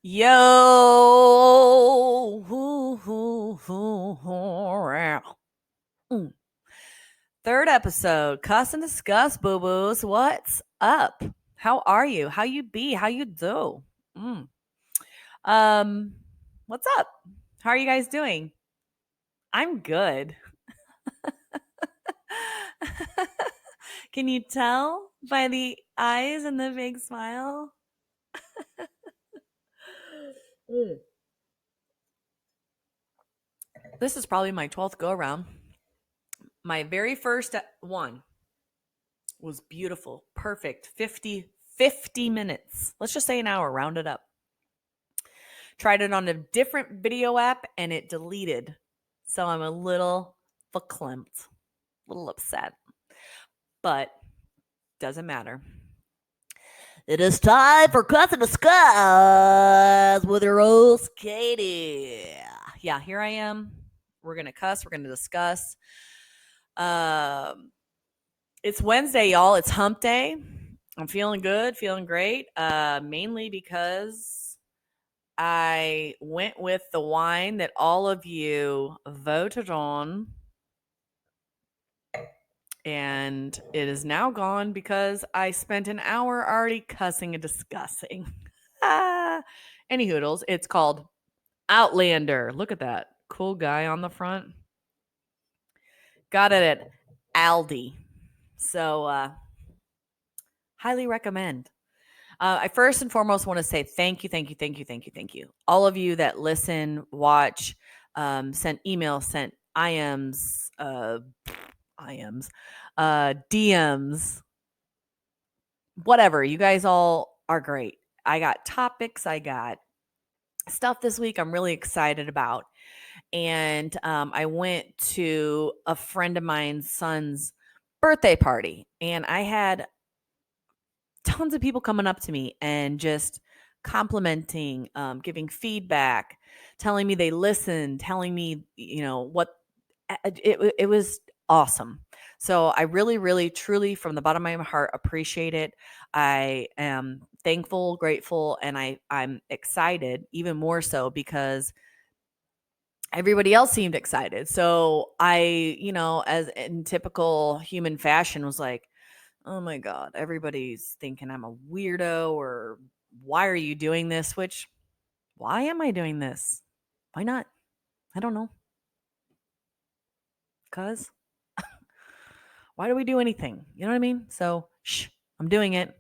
Yo. Hoo, hoo, hoo, hoo, row. Mm. Third episode, Cuss and Discuss, boo-boos. What's up? How are you? How you be? How you do? Mm. Um, what's up? How are you guys doing? I'm good. Can you tell by the eyes and the big smile? Mm. This is probably my 12th go around. My very first one was beautiful, perfect. 50 minutes. Let's just say an hour, round it up. Tried it on a different video app and it deleted. So I'm a little verklempt, a little upset, but doesn't matter. It is time for Cuss and Discuss with your host, Katie. Yeah, here I am. We're going to cuss, we're going to discuss. Um, it's Wednesday, y'all. It's hump day. I'm feeling good, feeling great. Mainly because I went with the wine that all of you voted on, and it is now gone because I spent an hour already cussing and discussing. Any hoodles, it's called Outlander. Look at that cool guy on the front. Got it at Aldi. So, highly recommend. I first and foremost want to say thank you, thank you, thank you, thank you, thank you. All of you that listen, watch, sent emails, sent DMs, whatever. You guys all are great. I got topics, I got stuff this week I'm really excited about. And I went to a friend of mine's son's birthday party, and I had tons of people coming up to me and just complimenting, giving feedback, telling me they listened, telling me, what it was awesome. So I really, really, truly, from the bottom of my heart, appreciate it. I am thankful, grateful, and I'm excited even more so because everybody else seemed excited. So I, as in typical human fashion, was like, oh my God, everybody's thinking I'm a weirdo or why are you doing this? Which, why am I doing this? Why not? I don't know. Cuz why do we do anything? You know what I mean? So, I'm doing it.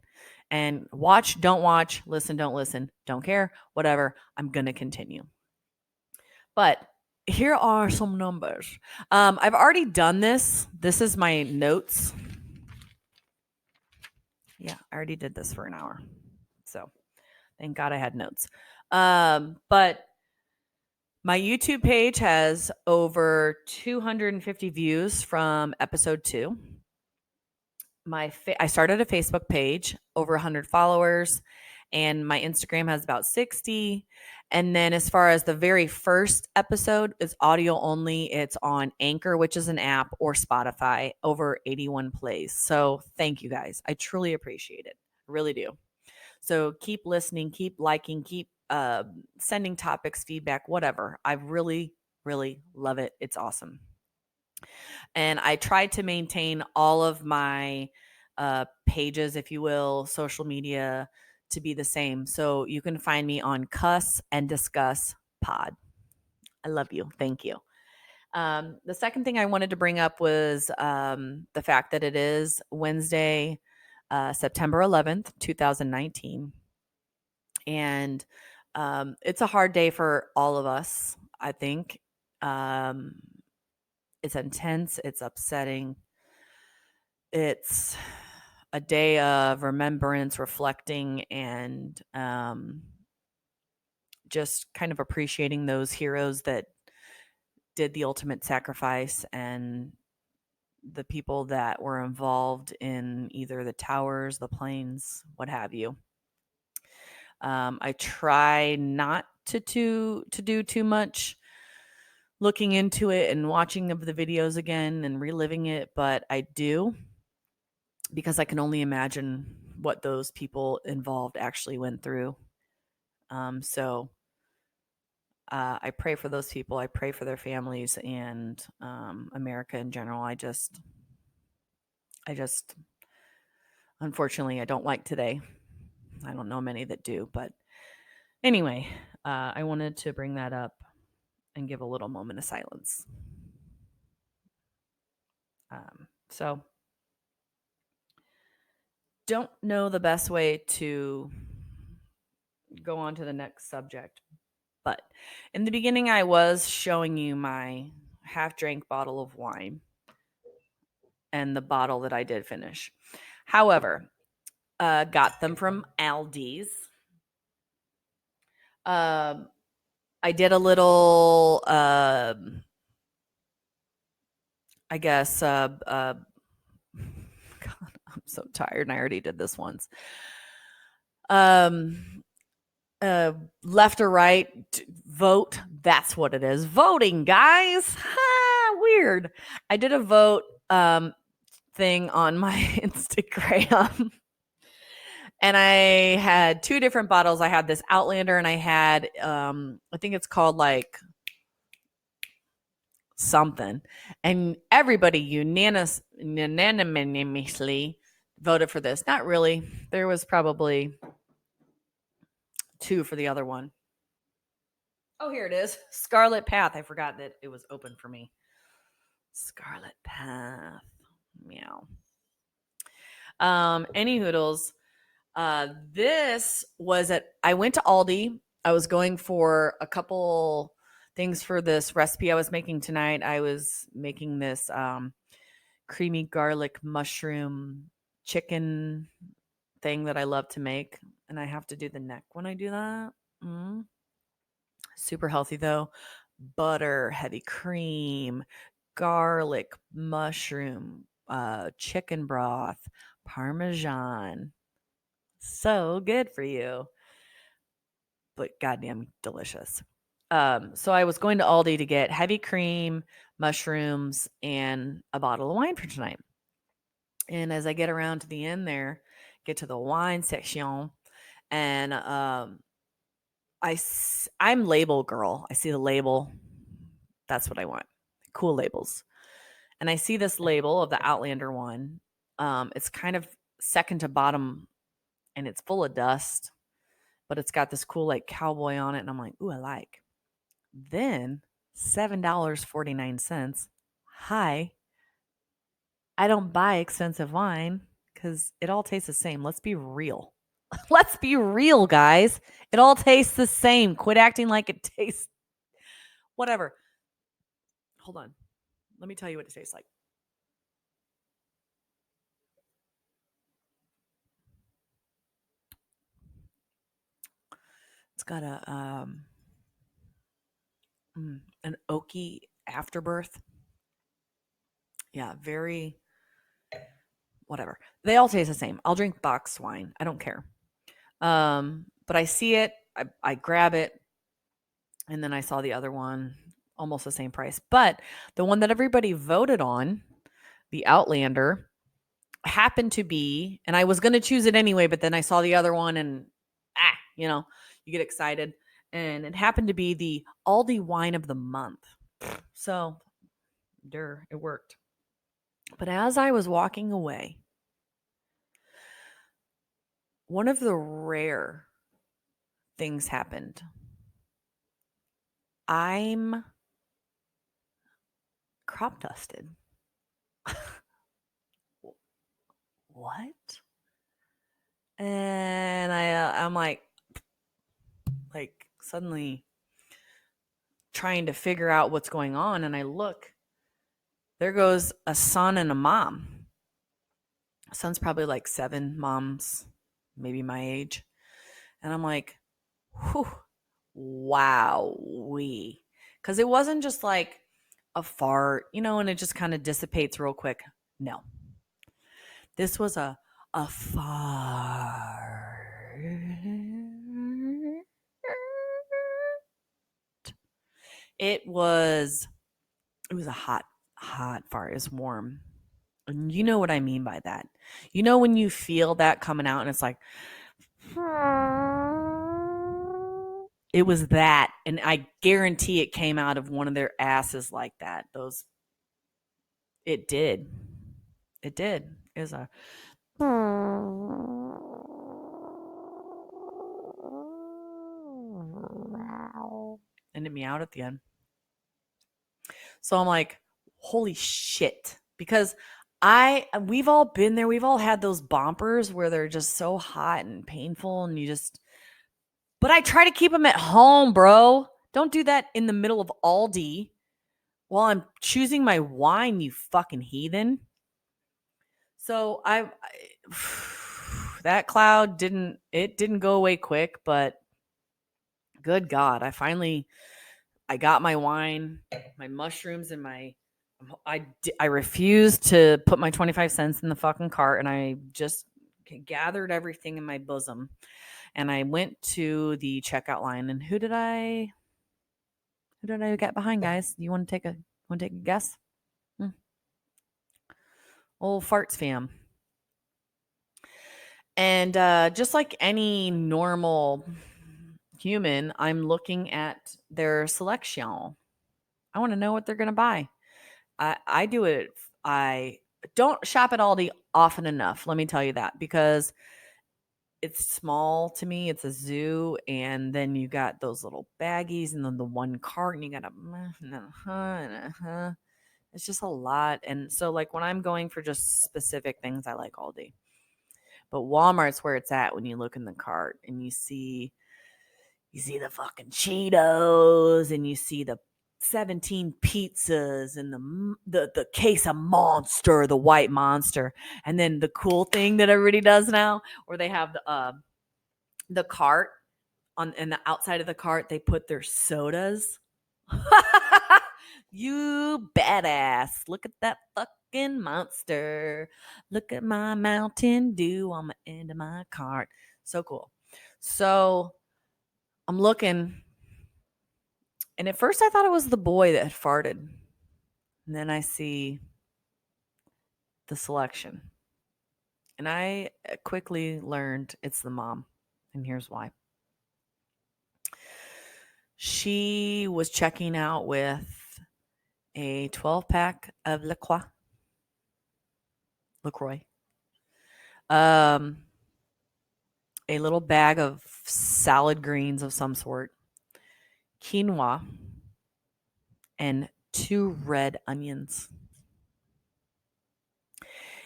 And watch, don't watch, listen, don't listen, don't care, whatever. I'm going to continue. But here are some numbers. I've already done this. This is my notes. Yeah, I already did this for an hour. So thank God I had notes. But my YouTube page has over 250 views from episode 2. I started a Facebook page, over 100 followers, and my Instagram has about 60. And then as far as the very first episode is audio only, it's on Anchor, which is an app, or Spotify, over 81 plays. So thank you guys. I truly appreciate it. I really do. So keep listening, keep liking, keep sending topics, feedback, whatever. I really, really love it. It's awesome. And I tried to maintain all of my pages, if you will, social media to be the same. So you can find me on Cuss and Discuss Pod. I love you. Thank you. The second thing I wanted to bring up was the fact that it is Wednesday, September 11th, 2019. And it's a hard day for all of us, I think. Um, it's intense, it's upsetting. It's a day of remembrance, reflecting, and just kind of appreciating those heroes that did the ultimate sacrifice and the people that were involved in either the towers, the planes, what have you. I try not to do too much looking into it and watching of the videos again and reliving it, but I do because I can only imagine what those people involved actually went through. So I pray for those people. I pray for their families and America in general. I just, unfortunately, I don't like today. I don't know many that do, but anyway, I wanted to bring that up and give a little moment of silence. So, don't know the best way to go on to the next subject, but in the beginning, I was showing you my half drank bottle of wine and the bottle that I did finish. However, got them from Aldi's. I did a little, I guess, God, I'm so tired and I already did this once. Left or right, vote. That's what it is. Voting, guys. Weird. I did a vote thing on my Instagram. And I had two different bottles. I had this Outlander and I had I think it's called like something. And everybody unanimously voted for this. Not really. There was probably two for the other one. Oh, here it is. Scarlet Path. I forgot that it was open for me. Scarlet Path. Meow. Any hoodles. This was I went to Aldi. I was going for a couple things for this recipe I was making tonight. I was making this creamy garlic mushroom chicken thing that I love to make. And I have to do the neck when I do that. Super healthy though. Butter, heavy cream, garlic, mushroom, chicken broth, parmesan. So good for you. But goddamn delicious. So I was going to Aldi to get heavy cream, mushrooms, and a bottle of wine for tonight. And as I get around to the end there, get to the wine section, and I'm label girl. I see the label. That's what I want. Cool labels. And I see this label of the Outlander one. It's kind of second to bottom, and it's full of dust, but it's got this cool like cowboy on it, and I'm like, ooh, I like. Then $7.49. Hi. I don't buy expensive wine because it all tastes the same. Let's be real. Let's be real, guys. It all tastes the same. Quit acting like it tastes whatever. Hold on. Let me tell you what it tastes like. It's got an oaky afterbirth. Yeah, very whatever. They all taste the same. I'll drink box wine. I don't care. But I see it, I grab it, and then I saw the other one, almost the same price. But the one that everybody voted on, the Outlander, happened to be, and I was going to choose it anyway, but then I saw the other one and you get excited. And it happened to be the Aldi wine of the month. So, it worked. But as I was walking away, one of the rare things happened. I'm crop dusted. What? And I'm like suddenly trying to figure out what's going on, and I look. There goes a son and a mom. Son's probably like 7, mom's maybe my age. And I'm like, whew, wow, because it wasn't just like a fart, and it just kind of dissipates real quick. No. This was a fart. It was a hot fart. It was warm. And you know what I mean by that. You know when you feel that coming out and it's like It was that, and I guarantee it came out of one of their asses like that. Those it did. It did. It was a and it meowed at the end. So I'm like, holy shit. Because we've all been there. We've all had those bumpers where they're just so hot and painful and but I try to keep them at home, bro. Don't do that in the middle of Aldi while I'm choosing my wine, you fucking heathen. So that cloud didn't go away quick, but good God, I got my wine, my mushrooms, and I refused to put my 25 cents in the fucking cart, and I just gathered everything in my bosom, and I went to the checkout line. And who did I get behind, guys? You want to take a guess? Hmm. Old farts fam. And just like any normal human, I'm looking at their selection. I want to know what they're going to buy. I do it. I don't shop at Aldi often enough. Let me tell you that, because it's small to me. It's a zoo, and then you got those little baggies, and then the one cart, and you got it's just a lot. And so, like, when I'm going for just specific things, I like Aldi. But Walmart's where it's at when you look in the cart and you see the fucking Cheetos, and you see the 17 pizzas, and the case of Monster, the white Monster. And then the cool thing that everybody does now, where they have the cart on, and the outside of the cart they put their sodas. You badass. Look at that fucking Monster. Look at my Mountain Dew on the end of my cart. So cool. So I'm looking, and at first I thought it was the boy that had farted. And then I see the selection. And I quickly learned it's the mom. And here's why. She was checking out with a 12-pack of LaCroix, um, a little bag of salad greens of some sort, quinoa, and 2 red onions.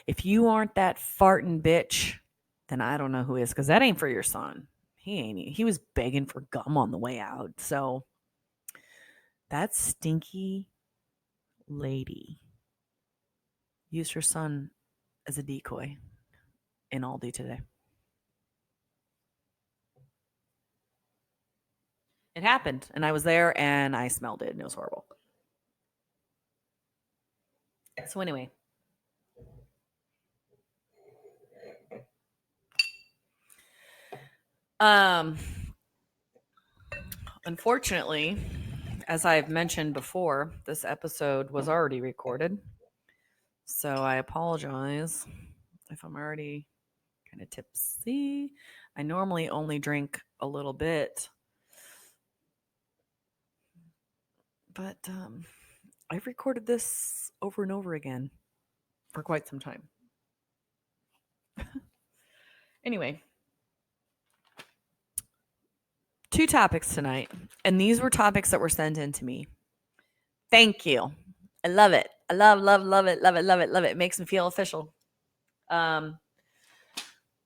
If you aren't that farting bitch, then I don't know who is, because that ain't for your son. He was begging for gum on the way out. So that stinky lady used her son as a decoy in Aldi today. It happened, and I was there, and I smelled it, and it was horrible. So anyway, um, unfortunately, as I've mentioned before, this episode was already recorded. So I apologize if I'm already kind of tipsy. I normally only drink a little bit, but I've recorded this over and over again for quite some time. Anyway, 2 topics tonight, and these were topics that were sent in to me. Thank you. I love it. I love it. Love it. It makes me feel official. I'm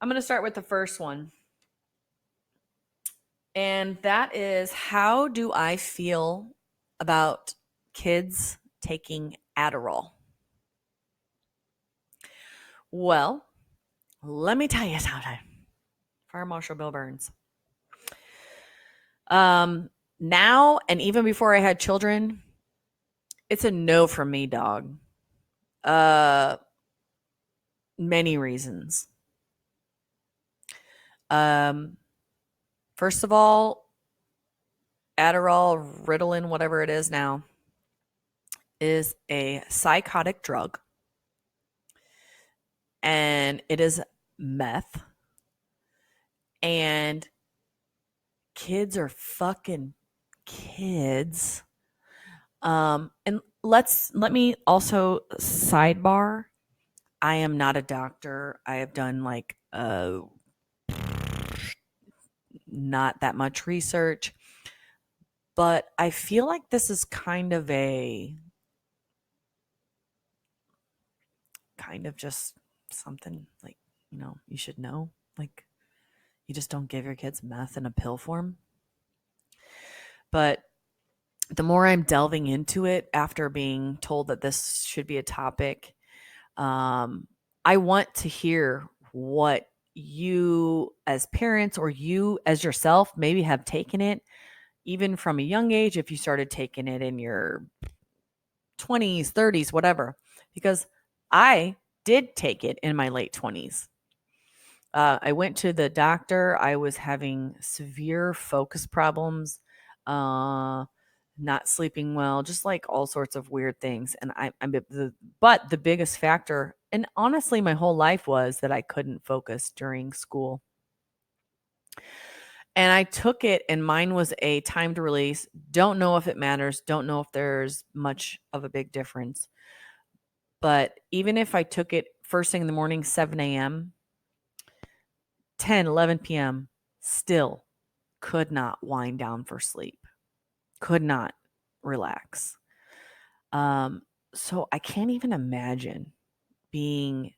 going to start with the first one. And that is, how do I feel about kids taking Adderall? Well, let me tell you something. Fire Marshal Bill Burns. Now, and even before I had children, it's a no from me, dog. Many reasons. First of all, Adderall, Ritalin, whatever it is now, is a psychotic drug, and it is meth, and kids are fucking kids. And let me also sidebar. I am not a doctor. I have done like not that much research, but I feel like this is kind of just something like, you should know. Like, you just don't give your kids meth in a pill form. But the more I'm delving into it after being told that this should be a topic, I want to hear what you as parents or you as yourself maybe have taken it even from a young age, if you started taking it in your 20s, 30s, whatever, because I did take it in my late 20s. I went to the doctor. I was having severe focus problems, uh, not sleeping well, just like all sorts of weird things. And but the biggest factor, and honestly, my whole life was that I couldn't focus during school. And I took it, and mine was a timed release. Don't know if it matters. Don't know if there's much of a big difference. But even if I took it first thing in the morning, 7 a.m., 10, 11 p.m., still could not wind down for sleep, could not relax. So I can't even imagine being,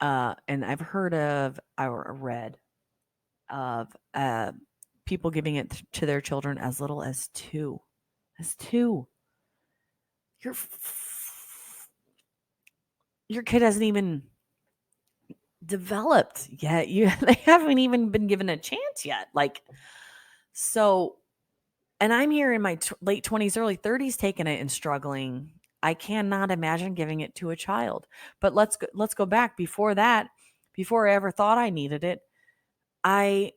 and I've heard of or read of people giving it to their children as little as two. As two. Your your kid hasn't even developed yet. They haven't even been given a chance yet. Like, so, and I'm here in my late 20s, early 30s taking it and struggling. I cannot imagine giving it to a child. But let's go back before that. Before I ever thought I needed it, I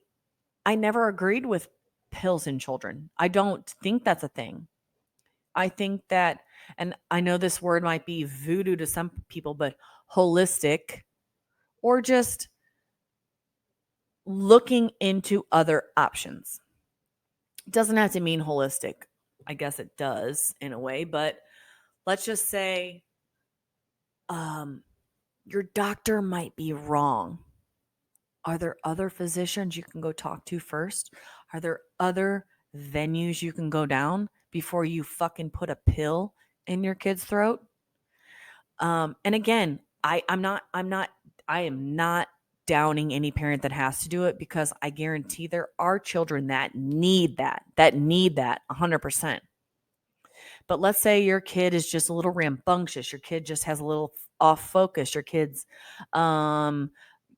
I never agreed with pills in children. I don't think that's a thing. I think that, and I know this word might be voodoo to some people, but holistic, or just looking into other options. It doesn't have to mean holistic. I guess it does in a way, but let's just say um, your doctor might be wrong. Are there other physicians you can go talk to first? Are there other venues you can go down before you fucking put a pill in your kid's throat? And again, I am not downing any parent that has to do it, because I guarantee there are children that need that 100%. But let's say your kid is just a little rambunctious. Your kid just has a little off focus. Your kid's um,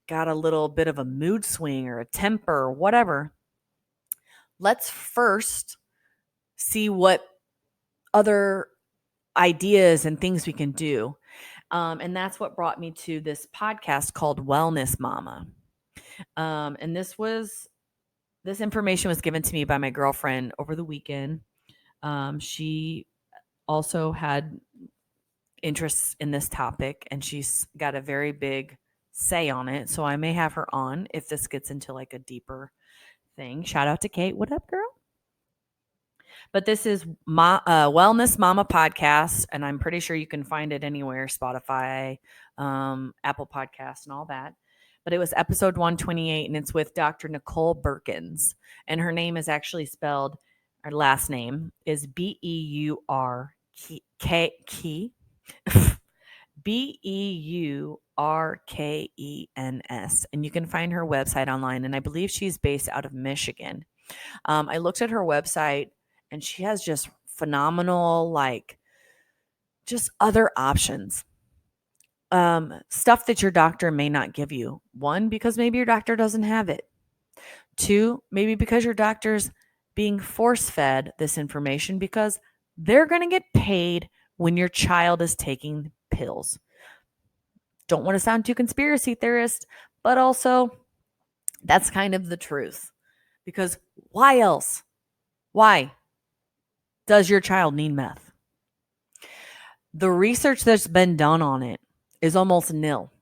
got a little bit of a mood swing or a temper or whatever. Let's first see what other ideas and things we can do. And that's what brought me to this podcast called Wellness Mama. And this information was given to me by my girlfriend over the weekend. She also had interests in this topic, and she's got a very big say on it. So I may have her on if this gets into like a deeper thing. Shout out to Kate. What up, girl? But this is my Wellness Mama podcast, and I'm pretty sure you can find it anywhere: Spotify, Apple Podcasts, and all that. But it was episode 128, and it's with Dr. Nicole Berkins, and her name is actually spelled. Her last name is Beurkens, and you can find her website online. And I believe she's based out of Michigan. I looked at her website, and she has just phenomenal, like, just other options. Stuff that your doctor may not give you. One, because maybe your doctor doesn't have it. Two, maybe because your doctor's being force fed this information because they're going to get paid when your child is taking pills. Don't want to sound too conspiracy theorist, but also that's kind of the truth. Because why else? Why does your child need meth? The research that's been done on it is almost nil.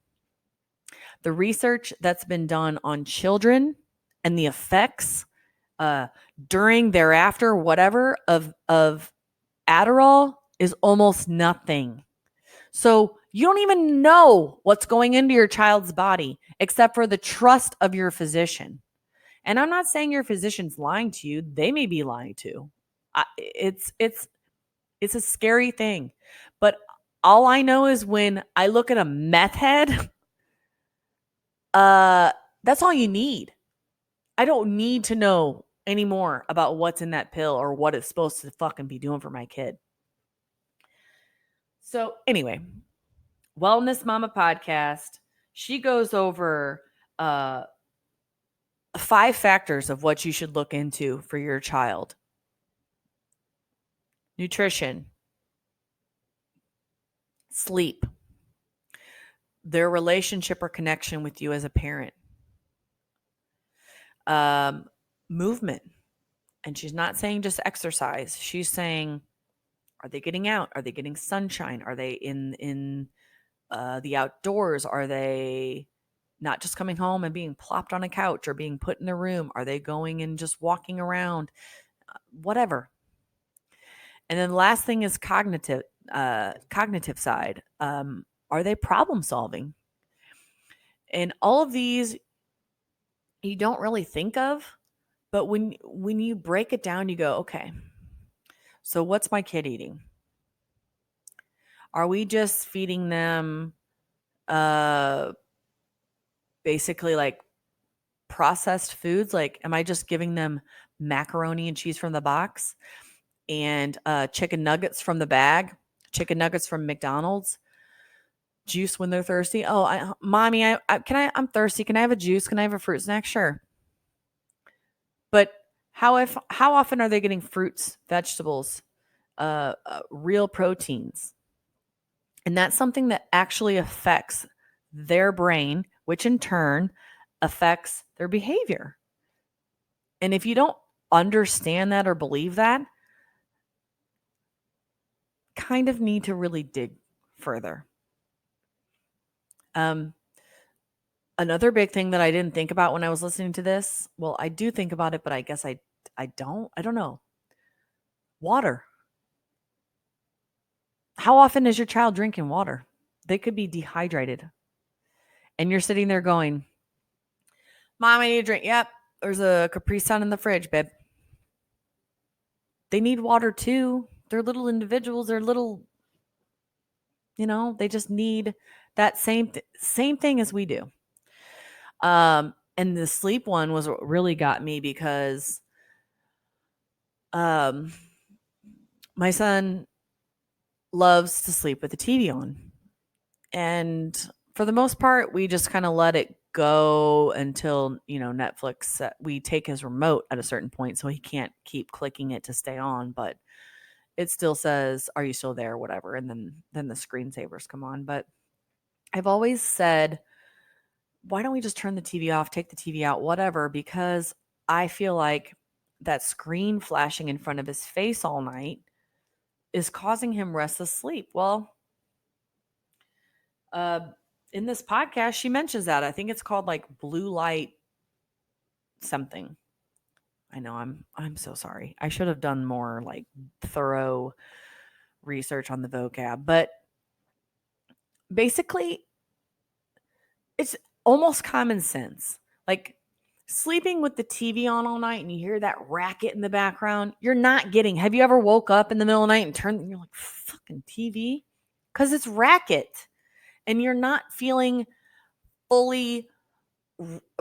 The research that's been done on children and the effects during, thereafter, whatever of Adderall is almost nothing. So you don't even know what's going into your child's body except for the trust of your physician. And I'm not saying your physician's lying to you. They may be lying too. It's a scary thing. But all I know is when I look at a meth head, that's all you need. I don't need to know anymore about what's in that pill or what it's supposed to fucking be doing for my kid. So anyway, Wellness Mama podcast. She goes over 5 factors of what you should look into for your child. Nutrition, sleep, their relationship or connection with you as a parent, movement. And she's not saying just exercise. She's saying, are they getting out? Are they getting sunshine? Are they in the outdoors? Are they not just coming home and being plopped on a couch or being put in a room? Are they going and just walking around? Whatever. And then the last thing is cognitive side. Are they problem solving? And all of these you don't really think of, but when you break it down, you go, okay, so what's my kid eating? Are we just feeding them basically like processed foods? Like, am I just giving them macaroni and cheese from the box and chicken nuggets from the bag, chicken nuggets from McDonald's, juice when they're thirsty? Oh, mommy, I'm thirsty. Can I have a juice? Can I have a fruit snack? Sure. But how often are they getting fruits, vegetables, real proteins? And that's something that actually affects their brain, which in turn affects their behavior. And if you don't understand that or believe that, kind of need to really dig further. Another big thing that I didn't think about when I was listening to this, well, I do think about it, but I guess I don't know. Water. How often is your child drinking water? They could be dehydrated. And you're sitting there going, Mom, I need a drink. Yep, there's a Capri Sun in the fridge, babe. They need water too. They're little individuals. They're little, they just need that same thing as we do. And the sleep one was what really got me because my son loves to sleep with the TV on. And for the most part, we just kind of let it go until, Netflix, we take his remote at a certain point so he can't keep clicking it to stay on, but it still says, are you still there? Whatever. And then the screensavers come on. But I've always said, why don't we just turn the TV off, take the TV out, whatever, because I feel like that screen flashing in front of his face all night is causing him restless sleep. Well, in this podcast, she mentions that. I think it's called like blue light something. I know I'm so sorry. I should have done more like thorough research on the vocab, but basically it's almost common sense. Like sleeping with the TV on all night and you hear that racket in the background, you're not getting. Have you ever woke up in the middle of the night and turned and you're like, fucking TV? Because it's racket. And you're not feeling fully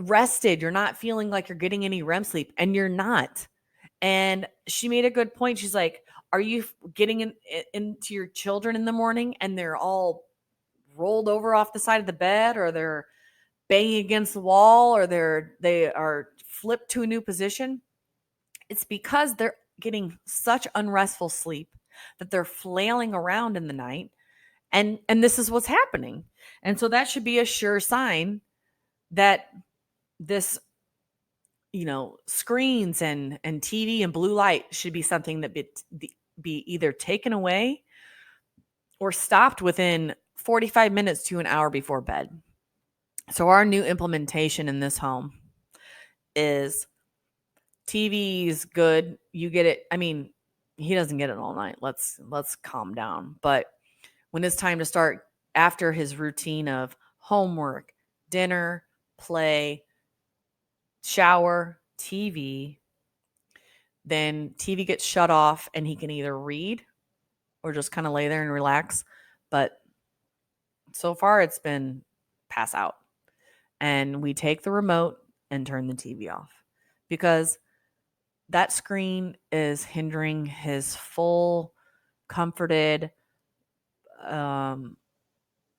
rested. You're not feeling like you're getting any REM sleep, and you're not. And she made a good point. She's like, are you getting into your children in the morning and they're all rolled over off the side of the bed, or they're banging against the wall, or they are flipped to a new position? It's because they're getting such unrestful sleep that they're flailing around in the night. And this is what's happening. And so that should be a sure sign that this, screens and TV and blue light should be something that be either taken away or stopped within 45 minutes to an hour before bed. So our new implementation in this home is TV's good. You get it. I mean, he doesn't get it all night. Let's calm down. But when it's time to start after his routine of homework, dinner, play, shower, TV, then TV gets shut off and he can either read or just kind of lay there and relax. But so far it's been pass out. And we take the remote and turn the TV off because that screen is hindering his full, comforted, um,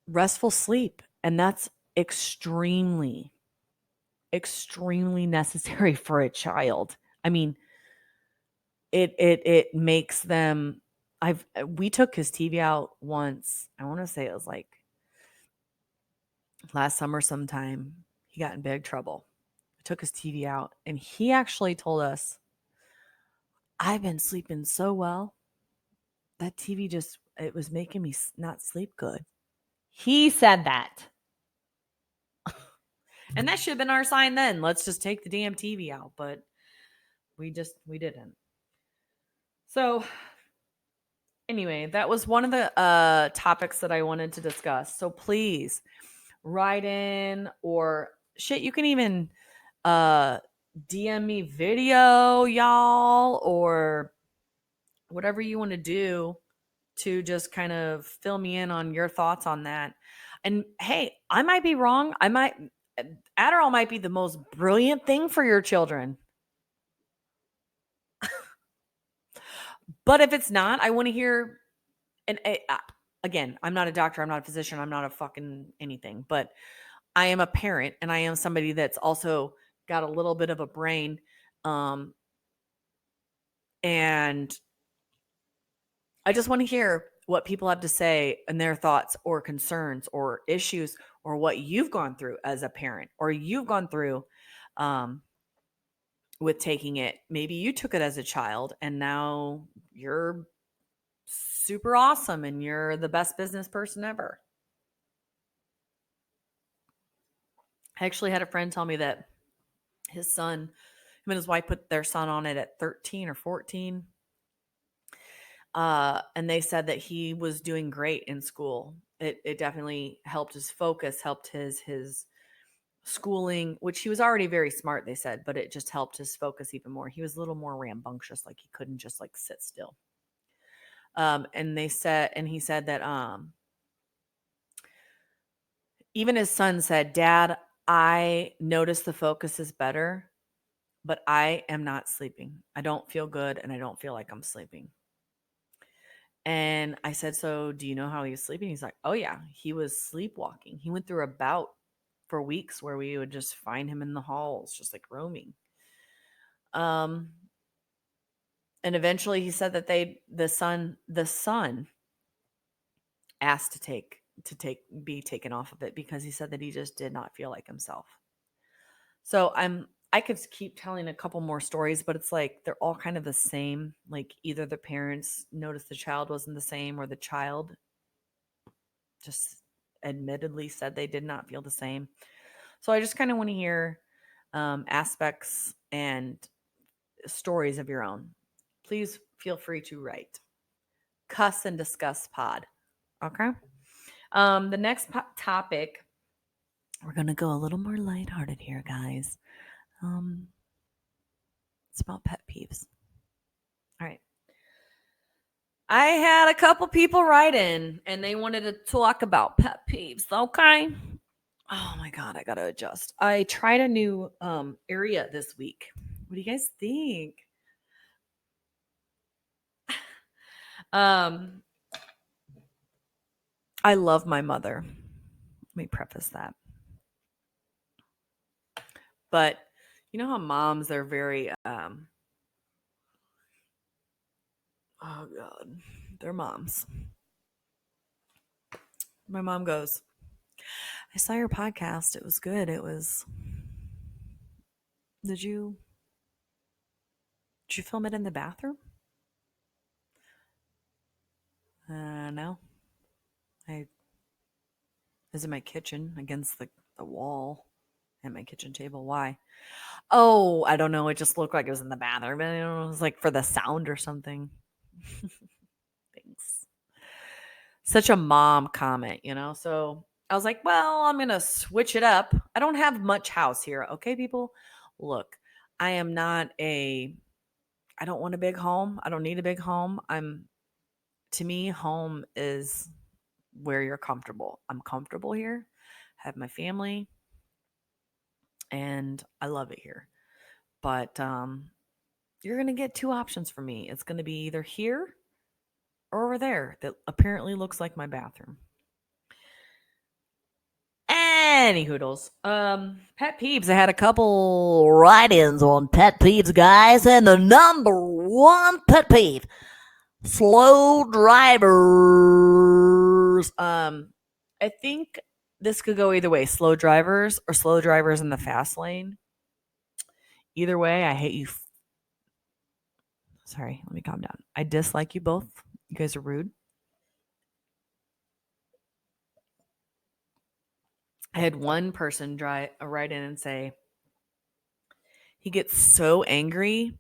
restful sleep. And that's extremely, extremely necessary for a child. I mean, it makes them we took his TV out once. I want to say it was like last summer sometime. He got in big trouble. I took his TV out and he actually told us, I've been sleeping so well. That TV just, it was making me not sleep good. He said that. And that should have been our sign then. Let's just take the damn TV out. But we didn't. So anyway, that was one of the topics that I wanted to discuss. So please write in or shit, you can even DM me video, y'all, or whatever you want to do to just kind of fill me in on your thoughts on that. And hey, I might be wrong. Adderall might be the most brilliant thing for your children. But if it's not, I want to hear. And again, I'm not a doctor, I'm not a physician, I'm not a fucking anything, but I am a parent and I am somebody that's also got a little bit of a brain. And I just want to hear what people have to say and their thoughts or concerns or issues or what you've gone through as a parent or you've gone through um, with taking it. Maybe you took it as a child and now you're super awesome and you're the best business person ever. I actually had a friend tell me that his son, him and his wife put their son on it at 13 or 14. And they said that he was doing great in school. It definitely helped his focus, helped his schooling, which he was already very smart, they said, but it just helped his focus even more. He was a little more rambunctious, like he couldn't just like sit still. And he said that even his son said, Dad, I noticed the focus is better, but I am not sleeping. I don't feel good and I don't feel like I'm sleeping. And I said, so do you know how he was sleeping? He's like, oh yeah, he was sleepwalking. He went through a bout for weeks where we would just find him in the halls, just like roaming. Um, and eventually he said that the son asked be taken off of it because he said that he just did not feel like himself. So I could keep telling a couple more stories, but it's like they're all kind of the same. Like either the parents noticed the child wasn't the same or the child just admittedly said they did not feel the same. So I just kind of want to hear aspects and stories of your own. Please feel free to write. Cuss and Discuss Pod. Okay. The next topic, we're going to go a little more lighthearted here, guys. It's about pet peeves. All right. I had a couple people write in and they wanted to talk about pet peeves. Okay. Oh my God, I gotta adjust. I tried a new area this week. What do you guys think? Um, I love my mother. Let me preface that. But you know how moms they're very oh God, they're moms. My mom goes, I saw your podcast. It was good. Did you did you film it in the bathroom? No. I was in my kitchen against the wall. at my kitchen table. Why? Oh, I don't know. It just looked like it was in the bathroom. I don't know. It was like for the sound or something. Thanks. Such a mom comment, So I was like, well, I'm going to switch it up. I don't have much house here. Okay, people? Look, I am not I don't want a big home. I don't need a big home. To me, home is where you're comfortable. I'm comfortable here. I have my family and I love it here. But you're going to get two options for me. It's going to be either here or over there that apparently looks like my bathroom. Any hoodles. Pet peeves. I had a couple write-ins on pet peeves, guys, and the number one pet peeve: slow drivers. I think this could go either way: slow drivers or slow drivers in the fast lane. Either way, I hate you. Sorry, let me calm down. I dislike you both. You guys are rude. I had one person write in and say he gets so angry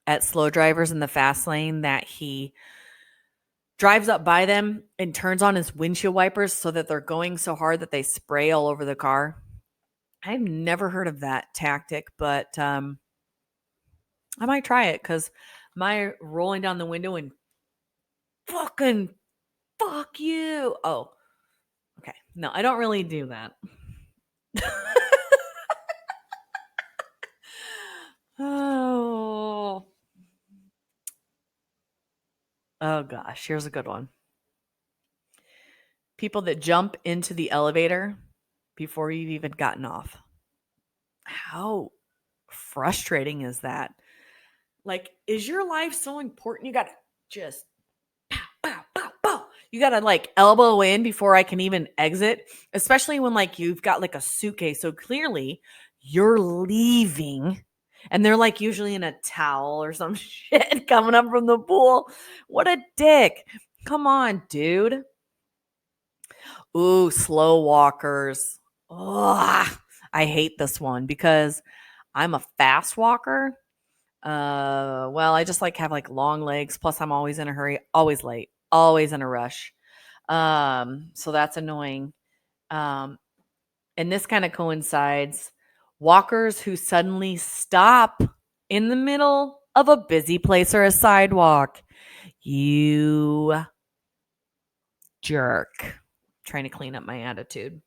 at slow drivers in the fast lane that he drives up by them and turns on his windshield wipers so that they're going so hard that they spray all over the car. I've never heard of that tactic, but I might try it because my rolling down the window and fucking fuck you. Oh, okay. No, I don't really do that. Oh. Oh gosh, here's a good one. People that jump into the elevator before you've even gotten off. How frustrating is that? Like, is your life so important? You got to just pow, pow, pow, pow. You got to like elbow in before I can even exit, especially when like you've got like a suitcase. So clearly you're leaving and they're like usually in a towel or some shit coming up from the pool. What a dick. Come on, dude. Ooh, slow walkers. Ugh, I hate this one because I'm a fast walker. Well, I just like have like long legs. Plus, I'm always in a hurry, always late, always in a rush. So that's annoying. Um, and this kind of coincides. Walkers who suddenly stop in the middle of a busy place or a sidewalk. You jerk. Trying to clean up my attitude.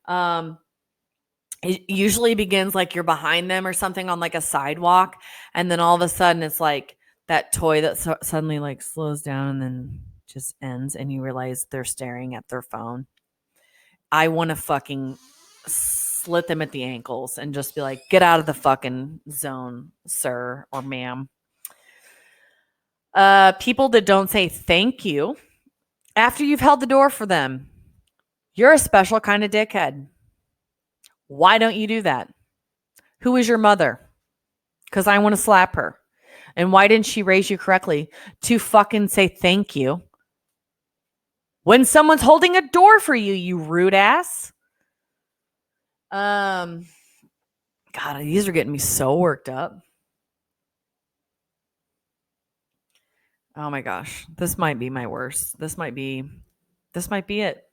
Um, it usually begins like you're behind them or something on like a sidewalk, and then all of a sudden it's like that toy that suddenly like slows down and then just ends, and you realize they're staring at their phone. I want to fucking slit them at the ankles and just be like, get out of the fucking zone, sir or ma'am. People that don't say thank you after you've held the door for them. You're a special kind of dickhead. Why don't you do that? Who is your mother? Because I want to slap her. And why didn't she raise you correctly to fucking say thank you when someone's holding a door for you, you rude ass? God, these are getting me so worked up. Oh my gosh, this might be my worst. This might be it.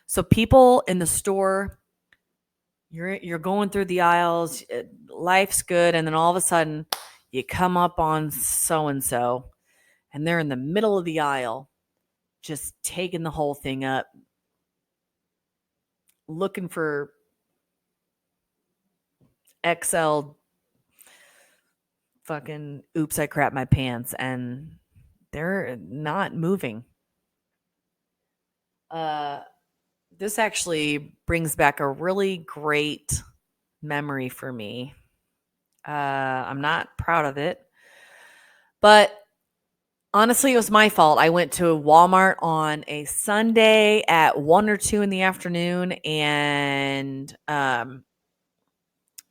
So people in the store, you're going through the aisles, life's good, and then all of a sudden you come up on so and so, and they're in the middle of the aisle, just taking the whole thing up, looking for XL fucking oops, I crap my pants, and they're not moving. This actually brings back a really great memory for me. I'm not proud of it, but honestly, it was my fault. I went to Walmart on a Sunday at 1 or 2 in the afternoon and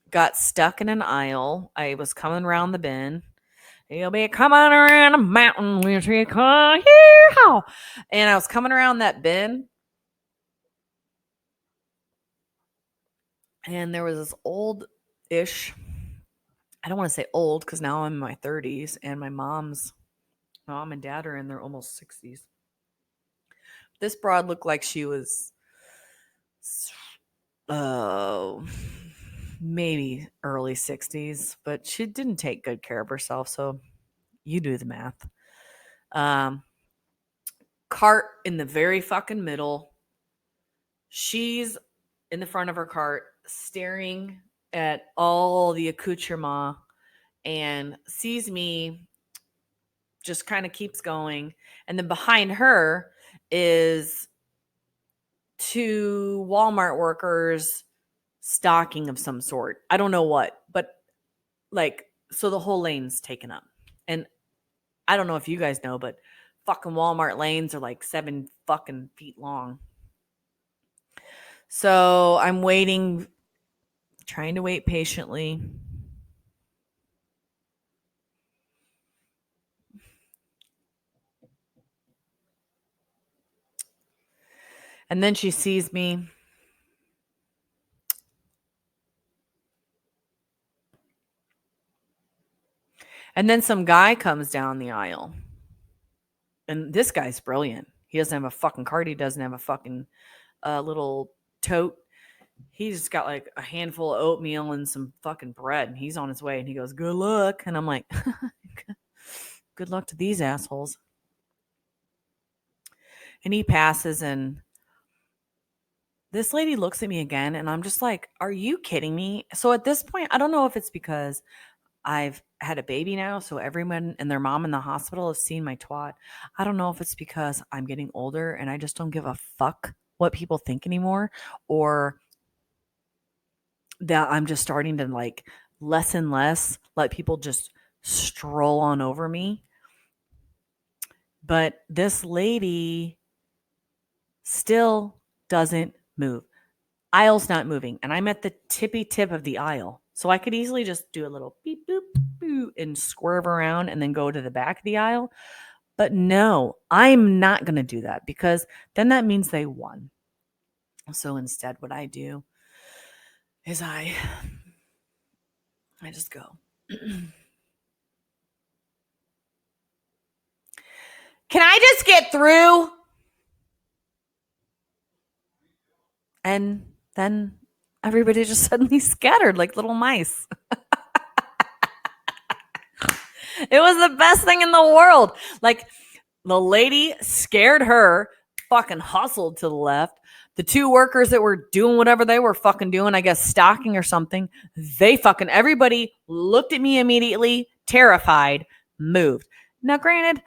got stuck in an aisle. I was coming around the bin. You'll be coming around a mountain with your car here. And I was coming around that bin. And there was this old-ish, I don't want to say old because now I'm in my 30s and my mom and dad are in their almost 60s. This broad looked like she was uh, maybe early 60s, but she didn't take good care of herself. So you do the math. Um, Cart in the very fucking middle. She's in the front of her cart staring at all the accoutrement and sees me, just kind of keeps going. And then behind her is two Walmart workers stocking of some sort. I don't know what, but like, so the whole lane's taken up. And I don't know if you guys know, but fucking Walmart lanes are like 7 fucking feet long. So I'm waiting, trying to wait patiently. And then she sees me. And then some guy comes down the aisle. And this guy's brilliant. He doesn't have a fucking cart. He doesn't have a fucking little tote. He's just got like a handful of oatmeal and some fucking bread. And he's on his way. And he goes, "Good luck." And I'm like, good luck to these assholes. And he passes, and this lady looks at me again. And I'm just like, are you kidding me? So at this point, I don't know if it's because I've had a baby now, so everyone and their mom in the hospital have seen my twat. I don't know if it's because I'm getting older and I just don't give a fuck what people think anymore, or that I'm just starting to like less and less let people just stroll on over me. But this lady still doesn't move. Aisle's not moving, and I'm at the tippy tip of the aisle. So I could easily just do a little beep, boop, boop, and swerve around and then go to the back of the aisle. But no, I'm not going to do that because then that means they won. So instead, what I do is I just go. Can I just get through? And then everybody just suddenly scattered like little mice. It was the best thing in the world. Like, the lady scared her, fucking hustled to the left. The two workers that were doing whatever they were fucking doing, I guess stocking or something, everybody looked at me immediately, terrified, moved. Now, granted,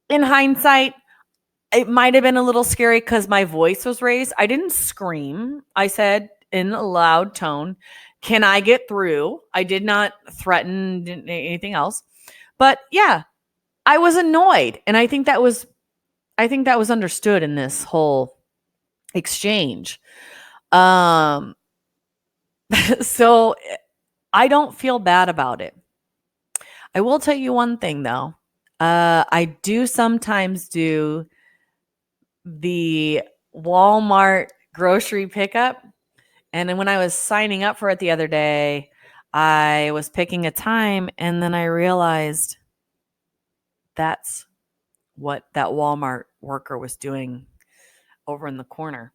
in hindsight, it might have been a little scary because my voice was raised. I didn't scream. I said in a loud tone, "Can I get through?" I did not threaten anything else. But yeah, I was annoyed. And I think that was understood in this whole exchange. Um so I don't feel bad about it. I will tell you one thing though. I do sometimes do the Walmart grocery pickup. And then when I was signing up for it the other day, I was picking a time and then I realized that's what that Walmart worker was doing over in the corner.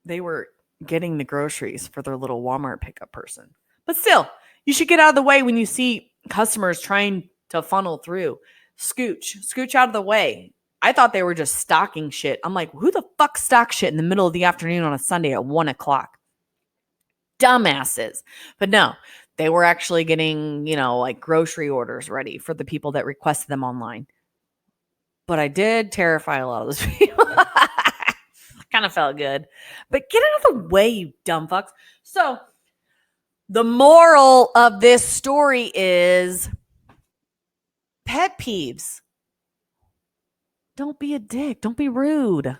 They were getting the groceries for their little Walmart pickup person. But still, you should get out of the way when you see customers trying to funnel through. Scooch out of the way. I thought they were just stocking shit. I'm like, who the fuck stocks shit in the middle of the afternoon on a Sunday at 1:00? Dumbasses. But no, they were actually getting, like grocery orders ready for the people that requested them online. But I did terrify a lot of those people. Kind of felt good. But get out of the way, you dumb fucks. So the moral of this story is pet peeves. Don't be a dick. Don't be rude.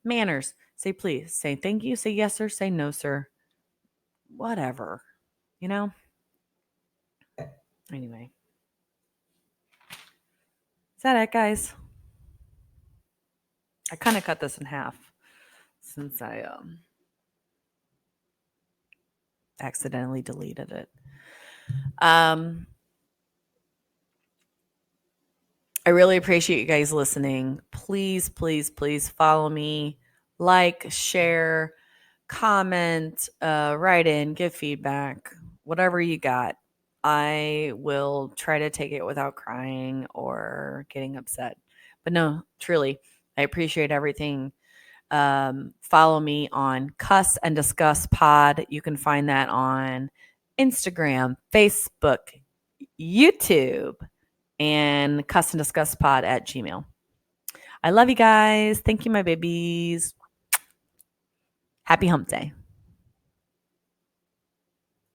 Manners. Say please. Say thank you. Say yes, sir. Say no, sir. Whatever. You know? Anyway. Is that it, guys? I kind of cut this in half since I accidentally deleted it. I really appreciate you guys listening. Please, please, please follow me, like, share, comment, write in, give feedback, whatever you got. I will try to take it without crying or getting upset. But no, truly, I appreciate everything. Follow me on Cuss and Discuss Pod. You can find that on Instagram, Facebook, YouTube, and Cuss and Discuss Pod at Gmail. I love you guys. Thank you, my babies. Happy hump day.